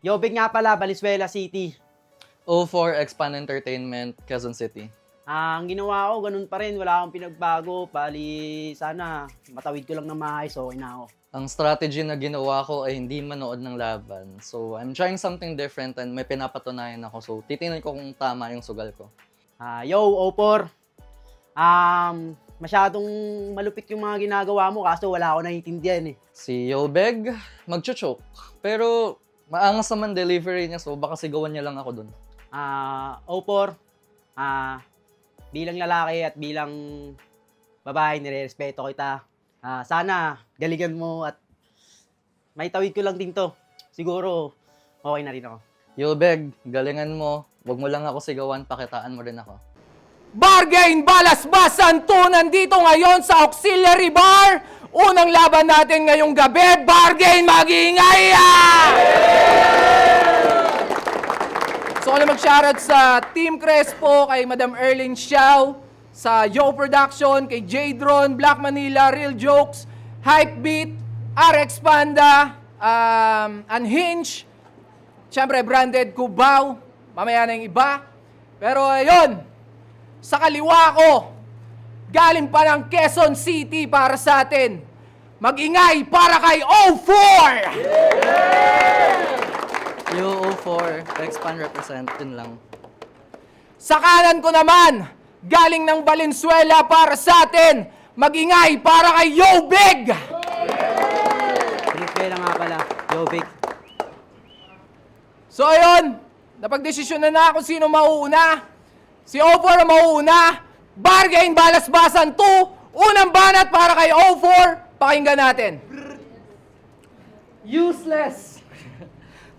Yobig nga pala, Valenzuela City. O4 Expand Entertainment, Quezon City. Ang ginawa ko, ganun pa rin. Wala akong pinagbago. Bali, sana matawid ko lang ng maayos. Okay na ako. Ang strategy na ginawa ko ay hindi manood ng laban. So, I'm trying something different and may pinapatunayan ako. So, titingnan ko kung tama yung sugal ko. Yo, Opor. Masyadong malupit yung mga ginagawa mo kaso wala ako naiintindihan eh. Si Yobeg, magchuchok. Pero, maangas naman delivery niya. So, baka sigawan niya lang ako dun. Opor, bilang lalaki at bilang babae, nire-respeto kita. Sana galingan mo at may tawid ko lang din to. Siguro, okay na rin ako. Yobeg, galingan mo. Huwag mo lang ako sigawan, pakitaan mo rin ako. Bargain Balasbasan 2 nandito ngayon sa Auxiliary Bar. Unang laban natin ngayong gabi. Bargain, mag-iingay! So, alam mag-shoutout sa Team Crespo, kay Madam Erlyn Xiao, sa Yo Production, kay J-Drone, Black Manila, Real Jokes, Hypebeat, RX Panda, Unhinged, syempre Branded Cubao, mamaya na yung iba. Pero ayun, sa kaliwa ko, galing pa ng Quezon City para sa atin. Mag-ingay para kay O4! Yo, O4, Expand represent, yun lang. Sa kanan ko naman, galing ng Valenzuela para sa atin. Mag-ingay para kay Yobig! Valenzuela nga pala, Yobig. So ayun, napagdesisyon na kung sino mauuna. Si O4 ang mauuna. Bargain Balasbasan 2. Unang banat para kay O4. Pakinggan natin. Useless!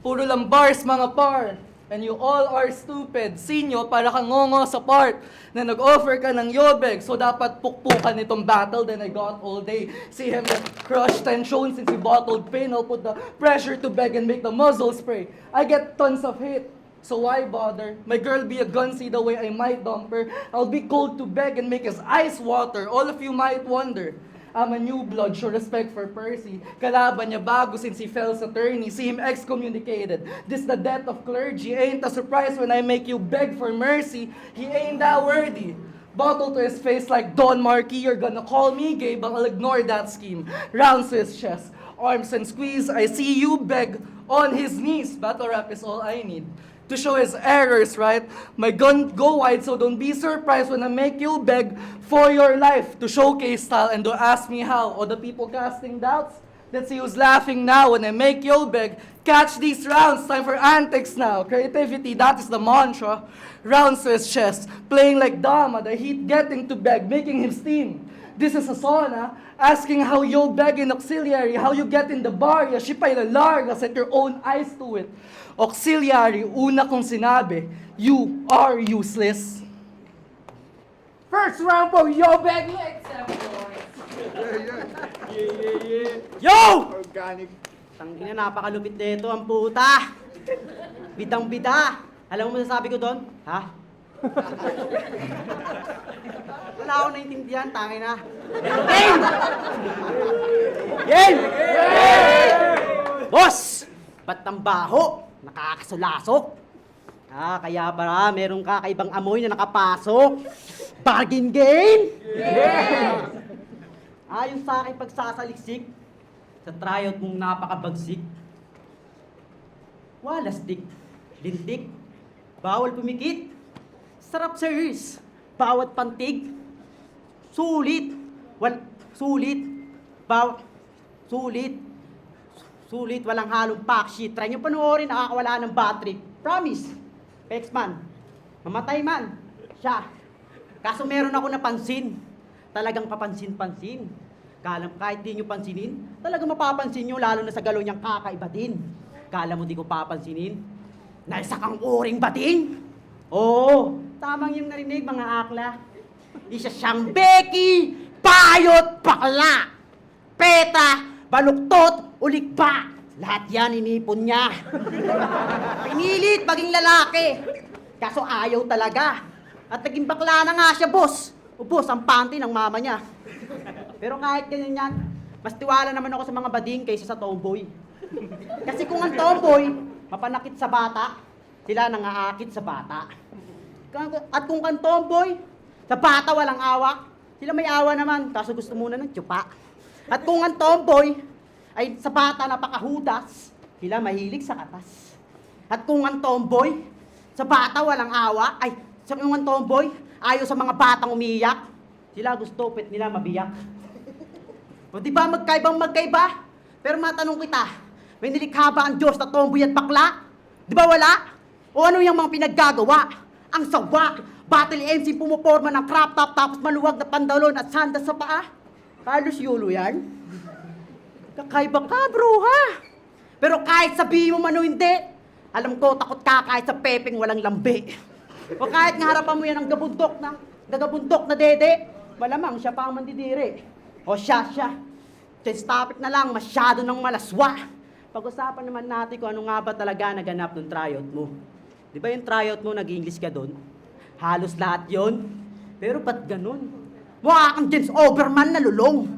Puro lang bars, mga par. And you all are stupid. Sinyo, para kang ngongo sa part na nag-offer ka ng Yobeg. So dapat pukpukan itong battle. Then I got all day. See him crush tension since he bottled pain. I'll put the pressure to beg and make the muzzle spray. I get tons of hate. So why bother? My girl be a gun, see the way I might dump her. I'll be cold to beg and make his ice water. All of you might wonder. I'm a new blood, show respect for Percy. Kalaban niya bago since he fell sa tourney. See him excommunicated. This the death of clergy. Ain't a surprise when I make you beg for mercy. He ain't that worthy. Bottle to his face like Don Marquis. You're gonna call me gay, but I'll ignore that scheme. Rounds to his chest, arms and squeeze. I see you beg on his knees. Battle rap is all I need to show his errors, right? My gun go wide, so don't be surprised when I make you beg for your life to showcase style and don't ask me how. Or the people casting doubts, let's see who's laughing now when I make you beg. Catch these rounds, time for antics now. Creativity, that is the mantra. Rounds to his chest, playing like Dama, the heat getting to beg, making him steam. This is a sauna, asking how you beg in auxiliary, how you get in the bar, ya shipay na larga, set your own eyes to it. Auxiliary, una kong sinabi, you are useless. First round for Yobig. Let's have Yo! Organic. Tangina, napakalupit nito ang puta. Bidang-bida. Alam mo masasabi ko doon? Ha? Wala akong naintindihan, tangina. Game! Game! Boss! Ba't ang baho? Nakakasulasok. Kaya pala merong kakaibang amoy na nakapasok. Bargain gain! Ayon sa aking pagsasaliksik, sa tryout mong napakabagsik, walastik, lintik, bawal pumikit, sarap sirs, bawat pantig, sulit, sulit, walang halong backshit. Try nyo panoorin, nakakawala ng battery. Promise. Pexman, mamatay man. Siya. Kaso meron ako napansin. Talagang papansin-pansin. Kahit di nyo pansinin, talagang mapapansin nyo lalo na sa galaw niyang kakaiba din. Kala mo di ko papansinin? Na isa kang uring bating? Oo, tamang yung narinig mga akla. Isa siyang Becky, payot, bakla, peta, baluktot, ulikpa. Lahat yan inipon niya. Pinilit maging lalaki. Kaso ayaw talaga. At naging bakla na nga siya, boss. Ubos ang panty ng mama niya. Pero kahit ganyan yan, mas tiwala naman ako sa mga bading kaysa sa tomboy. Kasi kung ang tomboy, mapanakit sa bata, sila nangaakit sa bata. At kung kang tomboy, sa bata walang awa, sila may awa naman, kaso gusto muna ng tsupa. At kung ang tomboy ay sa bata napakahudas, sila mahilig sa katas. At kung ang tomboy, sa bata walang awa, ay sa kung ang tomboy, ayaw sa mga batang umiiyak, sila gusto pet nila mabiyak. O di ba magkaiba? Pero matanong kita, may nilikha ba ang Diyos na tomboy at bakla? Di ba wala? O ano yung mga pinaggagawa? Ang sawa, battle MC pumuporma ng crop top tapos maluwag na pandalon at sandas sa paa. Carlos Yulo yan? Kakaiba ka bro ha? Pero kahit sabihin mo man o hindi, alam ko takot ka kahit sa pepeng walang lambi. O kahit nga harapan mo yan ang gagabundok na dede, malamang siya pa ang mandidiri. O siya. Just topic na lang, masyado ng malaswa. Pag-usapan naman natin kung ano nga ba talaga naganap ng tryout mo. Di ba yung tryout mo, nag-English ka doon? Halos lahat yon. Pero ba't ganun? Mukha kang James Overman na lulong.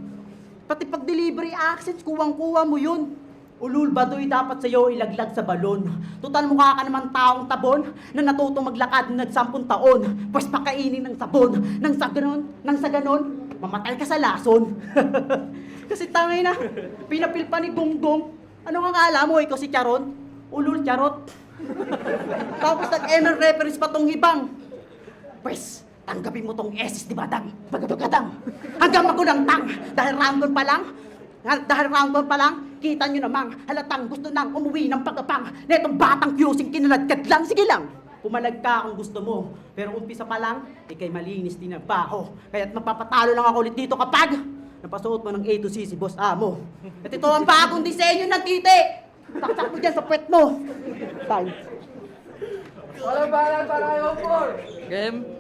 Pati pag-delivery accents, kuwang-kuwa mo yun. Ulul baduy dapat sa'yo ilaglag sa balon. Tutal mukha ka naman taong tabon na natutong maglakad ng 10 taon. Pues pakainin ng sabon. Nang sa ganon, mamatay ka sa lason. Kasi tangay na, pinapil pa ni Gonggong. Ano nga akala mo, ikaw si Charon? Ulul charot. Tapos nag-ML reference pa tong hibang. Pues, tanggapin mo tong SS di badang, bagabagadang. Hanggang magulang tang, dahil round one pa lang, kita nyo namang halatang gusto nang umuwi ng pagkapang. Netong batang cusing kinaladkad lang, sige lang. Pumalag ka kung gusto mo, pero umpisa pa lang, ikay malinis din ang baho. Kaya't mapapatalo lang ako ulit dito kapag napasuot mo ng A to C si Boss Amo. At ito ang bagong disenyo ng titi. Saksak mo dyan sa puwet mo. Time. Wala ba para for? Game?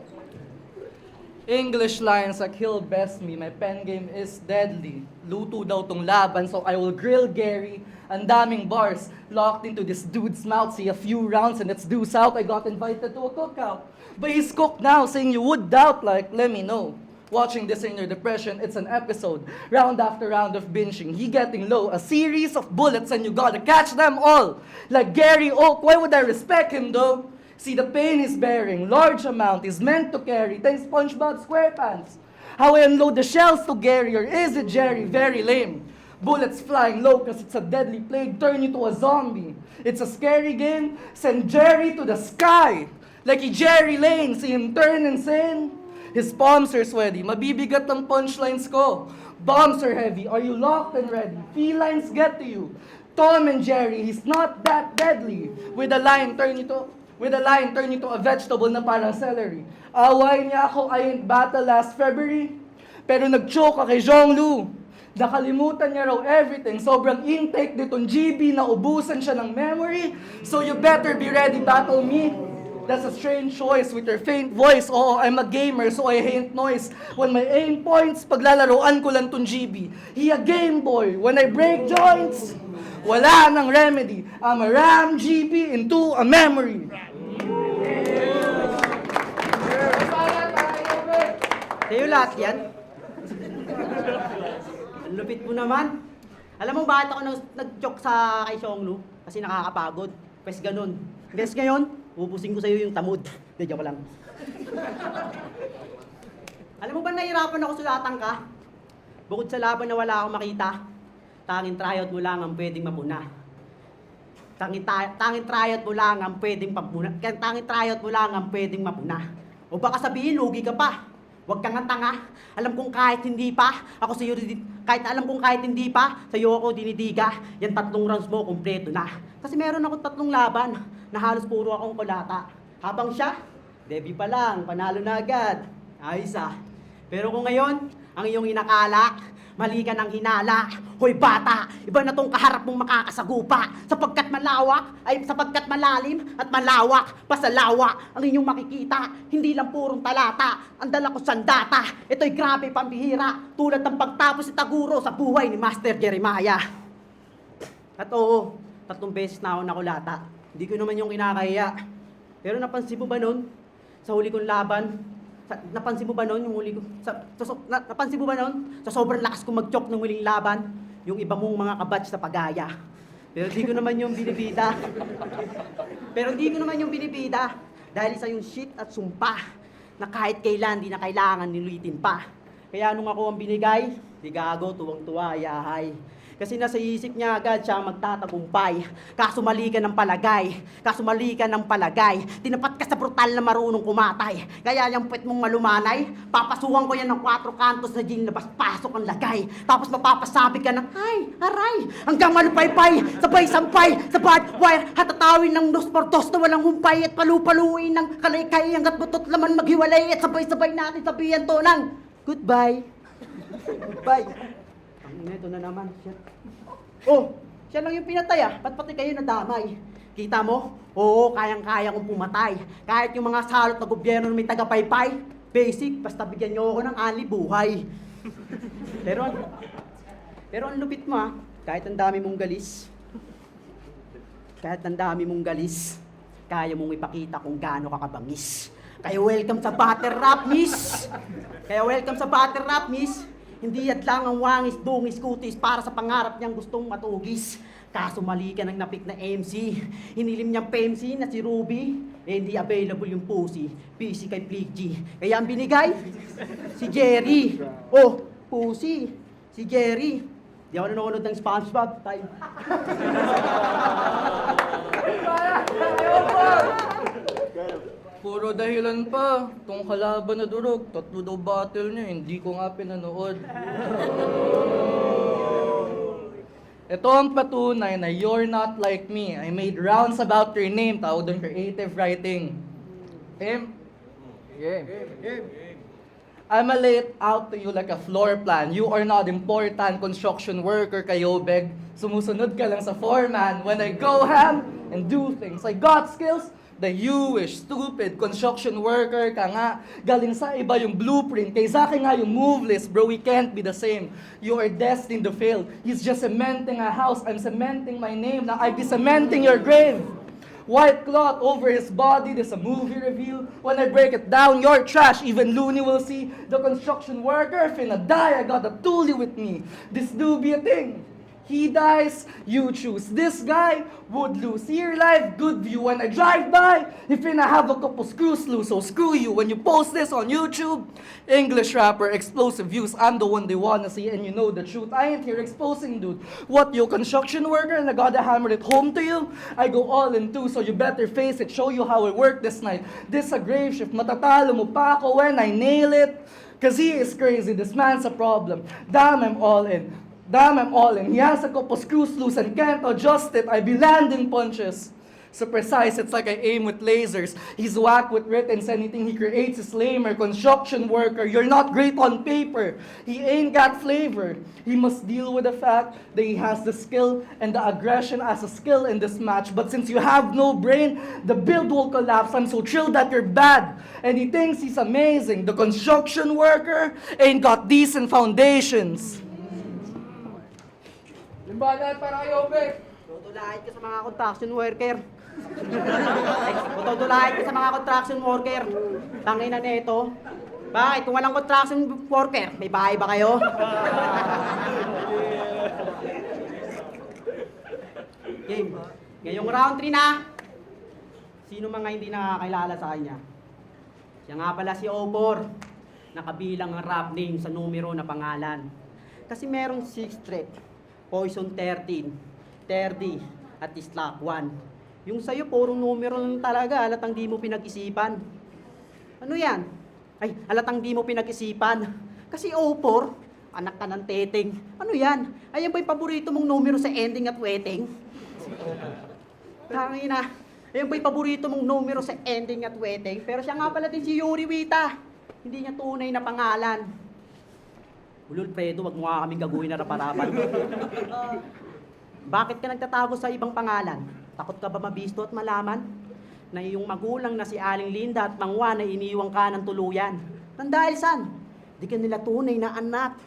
English lines like he'll best me. My pen game is deadly. Luto daw tong laban, so I will grill Gary. Ang daming bars locked into this dude's mouth. See a few rounds and it's due south. I got invited to a cookout. But he's cooked now, saying you would doubt, like, let me know. Watching this in your depression, it's an episode. Round after round of binging. He getting low. A series of bullets and you gotta catch them all. Like Gary Oak, why would I respect him though? See the pain he's bearing. Large amount is meant to carry. Thanks SpongeBob SquarePants. How I unload the shells to Gary, or is it Jerry? Very lame. Bullets flying low cause it's a deadly plague. Turn you to a zombie. It's a scary game. Send Jerry to the sky. Like Jerry Lane, see him turn insane. His palms are sweaty. Mabibigat ang punchlines ko. Bombs are heavy. Are you locked and ready? Felines get to you. Tom and Jerry, he's not that deadly. With a line, turn you to a vegetable na parang celery. Away niya ako, I ain't battle last February. Pero nag-choke ka kay Zhonglu. Nakalimutan niya raw everything. Sobrang intake ditong GB na ubusan siya ng memory. So you better be ready, battle me. That's a strange choice with your faint voice. Oo, I'm a gamer, so I hate noise. When my aim points, paglalaroan ko lang tong GB. He a Game Boy. When I break joints, wala nang remedy. I'm a RAM GB into a memory. Sa'yo lahat yan. Ang lupit mo naman. Alam mo bakit ako nag-joke sa kay Xionglu? Kasi nakakapagod. Pues ganun. Guess ngayon, ubusin ko sa'yo yung tamod. Hindi, joke lang. Alam mo ba nahihirapan ako sulatan ka? Bukod sa laban na wala akong makita, tanging tryout mo lang ang pwedeng mapuna. Tanging tryout mo lang ang pwedeng mapuna. Tanging tryout mo lang ang pwedeng mapuna. O baka sabihin, lugi ka pa. Huwag kang tanga. Alam kong kahit hindi pa, sa'yo ako dinidiga. Yan 3 rounds mo, kumpleto na. Kasi meron ako 3 laban na halos puro akong kulata. Habang siya, debut pa lang, panalo na agad. Ayos ah. Pero kung ngayon, ang iyong inakala, mali ka ng hinala. Hoy bata, iba na tong kaharap mong makakasagupa. Sapagkat malalim at malawak, pasalawa ang inyong makikita. Hindi lang purong talata, ang dala ko sandata. Ito'y grabe pambihira, tulad ng pagtapos si Taguro sa buhay ni Master Jeremiah. At oo, 3 beses na ako nakulata. Hindi ko naman yung kinakahiya. Pero napansin mo ba nun, sa huli kong laban, napansin mo ba nun yung huli ko? Napansin mo ba nun? Sa sobrang lakas kong mag-choke ng huling laban, yung iba mong mga kabatch sa pagaya. Pero di ko naman yung binibida. Pero di ko naman yung binibida. Dahil isa yung shit at sumpa na kahit kailan di na kailangan niluitin pa. Kaya nung ako ang binigay, di gago, tuwang-tuwa, yahay. Kasi nasa isip niya agad siya magtatagumpay. Kaso mali ka ng palagay. Tinapat ka sa brutal na marunong kumatay. Kaya yung puwet mong malumanay, papasukan ko yan ng 4 kantos na gin labas pasok ang lagay. Tapos mapapasabi ka ng, ay, aray, hanggang malupay-pay, sabay sampay, sa bad wire, hatatawin ng dos por dos na walang humpay at palupaluin ng kalaykay hanggat butot laman maghiwalay at sabay-sabay natin sabihan to ng goodbye. Goodbye. Ito na naman. Siya. Oh, siya lang yung pinatay ah. Ba't pati kayo nadamay? Kita mo? Oo, kayang-kaya kong pumatay. Kahit yung mga salot na gobyerno na may tagapaypay, basic, basta bigyan niyo ako ng ali buhay. pero ang lupit mo ah, kahit ang dami mong galis, kaya mong ipakita kung gaano ka kabangis. Kaya welcome sa Battle Rap, miss. Hindi at lang ang wangis, dungis, kutis para sa pangarap niyang gustong matugis. Kaso mali ka ng napik na MC. Hinilim niyang PMC na si Ruby. Hindi available yung pussy. Busy kay Flick G. Kaya ang binigay, si Jerry. Oh, pussy. Si Jerry. Di ako nanonood ng SpongeBob. Time. Puro dahilan pa. Tong kalaban na durog, 3 daw battle niya, hindi ko nga pinanood. Ito ang patunay na you're not like me. I made rounds about your name. Tawag doon creative writing. Game? I'ma lay it out to you like a floor plan. You are not important construction worker kayo, beg. Sumusunod ka lang sa foreman. When I go ham and do things, I got skills. The you wish, stupid, construction worker ka nga. Galing sa iba yung blueprint. Kay Zaki nga yung move list, bro, we can't be the same. You are destined to fail. He's just cementing a house. I'm cementing my name. Now I be cementing your grave. White cloth over his body, there's a movie review. When I break it down, you're trash. Even Looney will see the construction worker finna die. I got a toolie with me. This do be a thing. He dies, you choose. This guy would lose. Here life, good view. When I drive by, he finna have a couple screws loose. So screw you. When you post this on YouTube, English rapper, explosive views. I'm the one they wanna see, and you know the truth. I ain't here exposing, dude. What, you construction worker, and I gotta hammer it home to you? I go all in too, so you better face it. Show you how I work this night. This a grave shift. Matatalo mo pa ako when I nail it. Cause he is crazy. This man's a problem. Damn, I'm all in. He has a couple screws loose and can't adjust it. I be landing punches. So precise, it's like I aim with lasers. He's whack with writtens. Anything he creates is lamer. Construction worker, you're not great on paper. He ain't got flavor. He must deal with the fact that he has the skill and the aggression as a skill in this match. But since you have no brain, the build will collapse. I'm so thrilled that you're bad. And he thinks he's amazing. The construction worker ain't got decent foundations. Limbana para kayo, Bek. Tutulahin ka sa mga construction worker. Tangina nito. Bakit? Kung walang construction worker, may bahay ba kayo? Game. Ngayong round 3 na. Sino mga hindi nakakilala sa kanya? Siya nga pala si Opor. Nakabilang ang rap name sa numero na pangalan. Kasi merong 6 threat. Poison 13, 30, at Slack 1. Yung sa'yo, puro numero lang talaga, halatang di mo pinag-isipan. Ano yan? Ay, halatang di mo pinag-isipan. Kasi O4, anak ka ng teteng. Ano yan? Ayan ba yung paborito mong numero sa ending at wedding? Tangina. Ayan ba yung paborito mong numero sa ending at wedding? Pero siya nga pala din si Yuri Wita. Hindi niya tunay na pangalan. Ulul, Fredo, wag mo nga kaming gagawin na raparapan. Bakit ka nagtatago sa ibang pangalan? Takot ka ba mabisto at malaman? Na iyong magulang na si Aling Linda at Mang Juan ay iniwang ka ng tuluyan. Nang dahil saan? Di ka nila tunay na anak.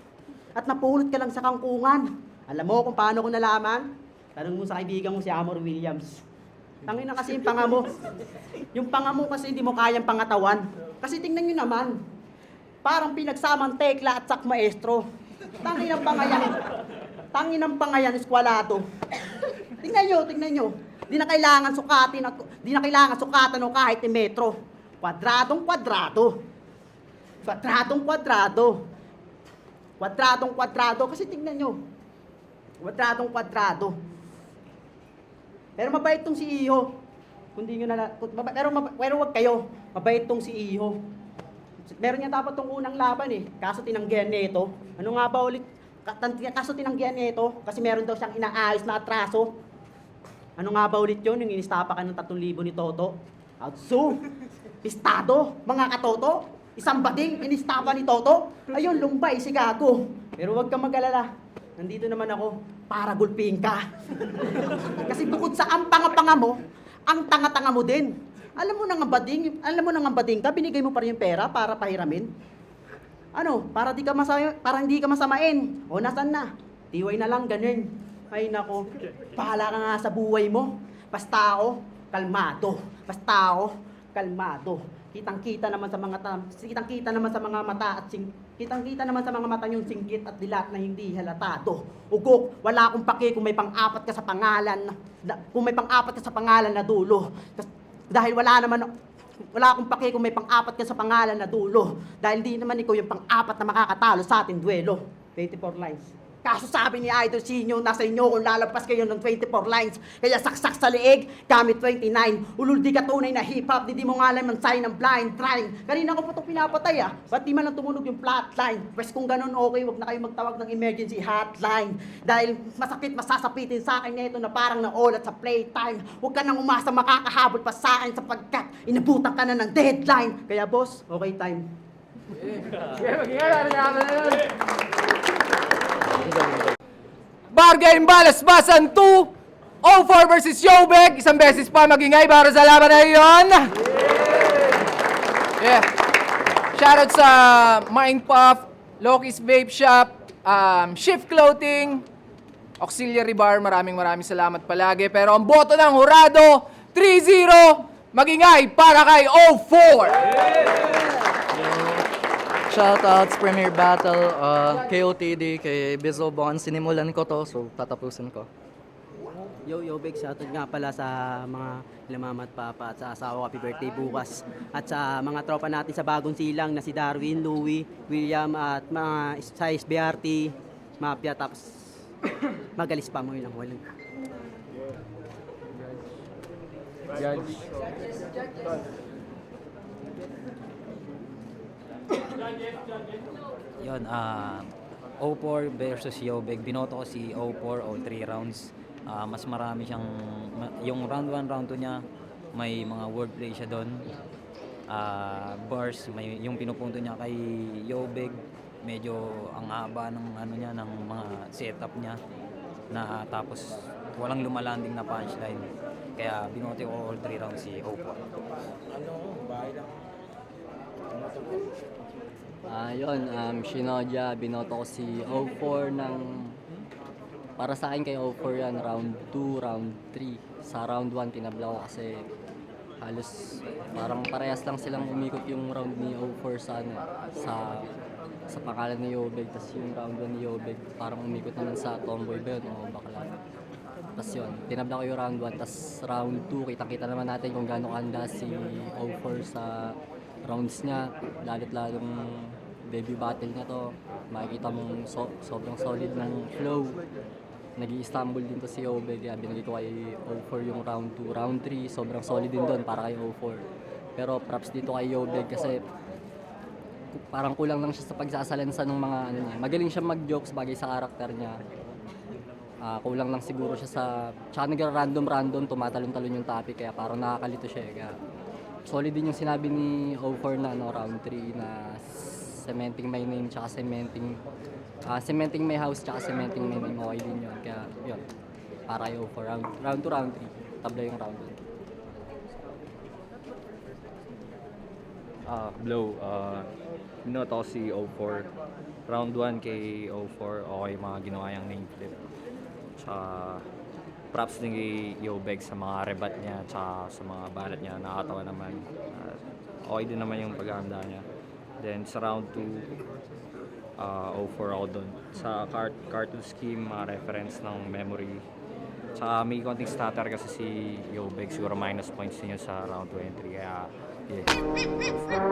At napulot ka lang sa kangkungan. Alam mo kung paano ko nalaman? Tanong mo sa kaibigan mo si Amor Williams. Tangin na kasi yung panga mo. Yung panga mo kasi hindi mo kayang pangatawan. Kasi tingnan nyo naman. Parang pinagsamang tekla at sak maestro. Tangin ng pangayan, eskwalado. Tingnan nyo. Di na kailangan sukatan o kahit ni metro. Kwadradong kwadrado. Kasi tingnan nyo. Kwadradong kwadrado. Pero mabait tong si Iho. Pero wag kayo. Mabait tong si Iho. Meron niya dapat tong unang laban eh. Kaso tinanggihan nito. Ano nga ba ulit? Kaso tinanggihan nito kasi meron daw siyang inaayos na atraso. Ano nga ba ulit yun? Yung inistapa ka ng 3,000 ni Toto? Outsu! Pistado! Mga katoto! Isang bading, inistapa ni Toto? Ayun, lumbay, si Gago. Pero huwag kang mag-alala. Nandito naman ako para gulpihin ka. Kasi bukod sa ang panga-panga mo, ang tanga-tanga mo din. Alam mo nang ang bading ka, binigay mo pa rin yung pera para pahiramin. Ano, para hindi ka masamain. O, nasan na? Tiway na lang, ganun. Ay nako, pahala ka nga sa buhay mo. Basta ako, kalmado. Kitang-kita naman sa mga mata yung singgit at dilat na hindi halatado. Ugok, wala akong pake kung may pang-apat ka sa pangalan na dulo. Dahil wala akong pake kung may pang-apat ka sa pangalan na dulo. Dahil di naman ikaw yung pang-apat na makakatalo sa ating duelo. 24 lines. Kaso sabi ni Idol Sinyo, nasa inyo kung lalabas kayo ng 24 lines. Kaya saksak sa liig, gamit 29. Ulul di ka tunay na hip-hop, di mo nga alam ang sign ng blind trying. Kanina ko pa ito pinapatay ba't di man lang tumunog yung flatline? Pwes kung ganun okay, wag na kayo magtawag ng emergency hotline. Dahil masakit masasapitin sa akin nito na parang naulat sa playtime. Huwag ka nang umasa makakahabol pa sa akin sapagkat inabutan ka na ng deadline. Kaya boss, okay time. Bargain Balasbasan 2, 04 versus Yobeg. Isang beses pa magingay para sa laban na yun. Yeah. Shoutout sa Mind Puff, Loki's Vape Shop, Shift Clothing, Auxiliary Bar. Maraming salamat palagi. Pero ang boto ng Hurado, 3-0, magingay para kay 04. Shoutouts, Premier Battle, KOTD, kay Bizobon. Sinimulan ko to, so tatapusin ko. Yo, big shoutout nga pala sa mga mama at papa at sa asawa, happy birthday bukas. At sa mga tropa natin sa Bagong Silang na si Darwin, Louie, William at mga sa SBRT, Mafia, tapos magalis pa mo yun lang walang. Judge. Yun, 04 versus Yobeg. Binoto ko si 04 all 3 rounds. Mas marami siyang, yung round 1, round 2 niya, may mga wordplay siya doon. Bars, yung pinupunto niya kay Yobeg, medyo ang haba ng ano niya, ng mga setup niya. Na tapos walang lumalanding na punchline. Kaya binoto ko all 3 rounds si 04. Shinoja, binoto ko si 04 ng... Para sa akin kay 04 yan, round 2, round 3. Sa round 1, tinabla ko kasi halos parang parehas lang silang umikot yung round ni 04 sa pangalan ni Yobeg. Tapos yung round 1 ni Yobeg, parang umikot naman sa Tomboy ba yun o bakla. Tapos yun, tinabla ko yung round 1. Tapos round 2, kitang-kita naman natin kung gaano kanda si 04 sa rounds niya, lalo't-lalong debut battle niya to. Makikita mong sobrang solid ng flow. Nag-i-Istanbul din to si Yobeg, kaya binigay ko kay 04 yung round 2. Round 3, sobrang solid din doon para kay 04. Pero props dito kay Yobeg kasi parang kulang lang siya sa pagsasalansa ng mga ano niya. Magaling siya mag-jokes bagay sa karakter niya. Kulang lang siguro siya sa... Tsaka nag-random, tumatalon-talon yung topic, kaya parang nakakalito siya. Kaya solid din yung sinabi ni 04 na round 3 na cementing my name tsaka cementing my house tsaka cementing my name, okay din yun. Kaya yun, para kay 04, round 2, round 3, tabla yung round 1. Blow, binoto ko si 04. Round 1 kay 04, okay mga ginawa yung name flip. Tsaka props din kay Yobeg sa mga rebat niya tsaka sa mga balat niya, nakakatawa naman. Okay din naman yung paghahanda niya. Then sa round 2, 04 ako doon. Sa cartoon scheme, mga reference ng memory, Tsaka may konting stutter kasi si Yobeg, siguro minus points niya sa round 2 and 3. Kaya, yeah.